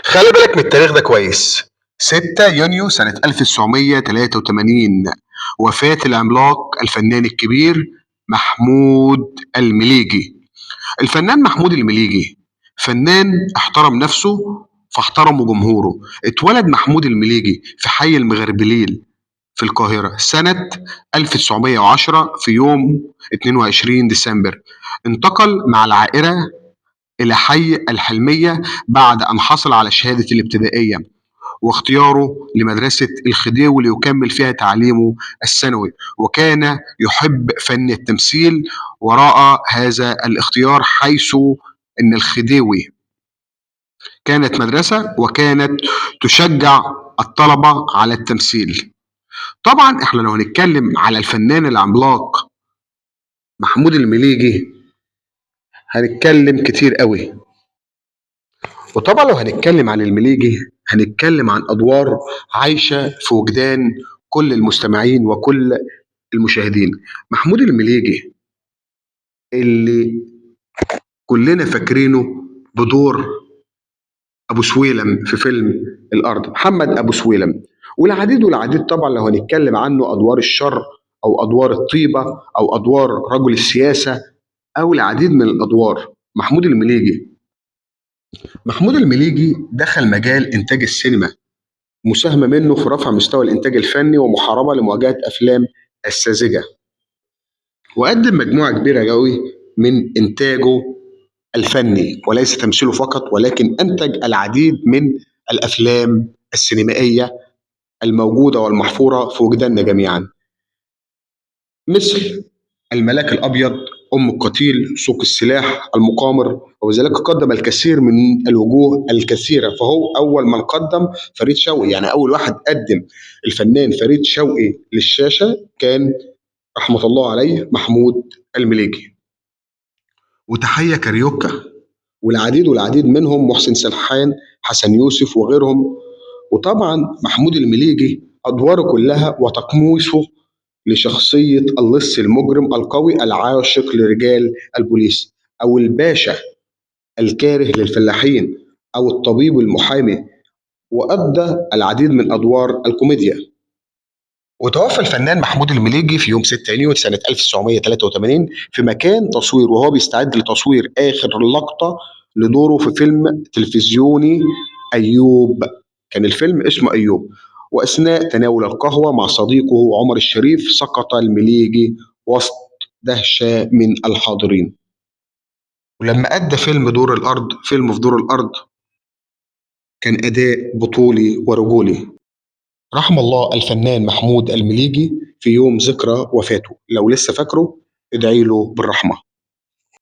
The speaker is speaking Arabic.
خلي بالك من التاريخ ده كويس. 6 يونيو سنة 1983، وفاة العملاق الفنان الكبير محمود المليجي. الفنان محمود المليجي فنان احترم نفسه فاحترمه جمهوره. اتولد محمود المليجي في حي المغربليل في القاهرة سنة 1910 في يوم 22 ديسمبر. انتقل مع العائلة إلى حي الحلمية بعد أن حصل على شهادة الابتدائية، واختياره لمدرسة الخديوي ليكمل فيها تعليمه الثانوي. وكان يحب فن التمثيل وراء هذا الاختيار، حيث أن الخديوي كانت مدرسة وكانت تشجع الطلبة على التمثيل. طبعا احنا لو هنتكلم على الفنان العملاق محمود المليجي هنتكلم كتير قوي. وطبعا لو هنتكلم عن المليجي هنتكلم عن أدوار عايشة في وجدان كل المستمعين وكل المشاهدين. محمود المليجي اللي كلنا فاكرينه بدور أبو سويلم في فيلم الأرض، محمد أبو سويلم، والعديد والعديد. طبعا لو هنتكلم عنه أدوار الشر أو أدوار الطيبة أو أدوار رجل السياسة أو العديد من الأدوار. محمود المليجي دخل مجال إنتاج السينما، مساهمة منه في رفع مستوى الإنتاج الفني ومحاربة لمواجهة أفلام الساذجة. وقدم مجموعة كبيرة قوي من إنتاجه الفني وليس تمثيله فقط، ولكن أنتج العديد من الأفلام السينمائية الموجودة والمحفورة في وجداننا جميعا، مثل الملاك الأبيض، أم القتيل، سوق السلاح، المقامر. وبذلك قدم الكثير من الوجوه الكثيرة، فهو أول من قدم فريد شوقي. يعني أول واحد قدم الفنان فريد شوقي للشاشة كان رحمة الله عليه محمود المليجي. وتحية كاريوكا والعديد والعديد منهم، محسن سرحان، حسن يوسف وغيرهم. وطبعا محمود المليجي أدواره كلها وتقميصه لشخصية اللص المجرم القوي العاشق لرجال البوليس، أو الباشا الكاره للفلاحين، أو الطبيب المحامي. وأدى العديد من أدوار الكوميديا. وتوفى الفنان محمود المليجي في يوم 6 يونيو سنة 1983 في مكان تصوير وهو بيستعد لتصوير آخر لقطة لدوره في فيلم تلفزيوني أيوب. كان الفيلم اسمه أيوب. وأثناء تناول القهوة مع صديقه عمر الشريف سقط المليجي وسط دهشة من الحاضرين. ولما أدى فيلم في دور الأرض كان أداء بطولي ورجولي. رحم الله الفنان محمود المليجي في يوم ذكرى وفاته. لو لسه فاكره ادعي له بالرحمة.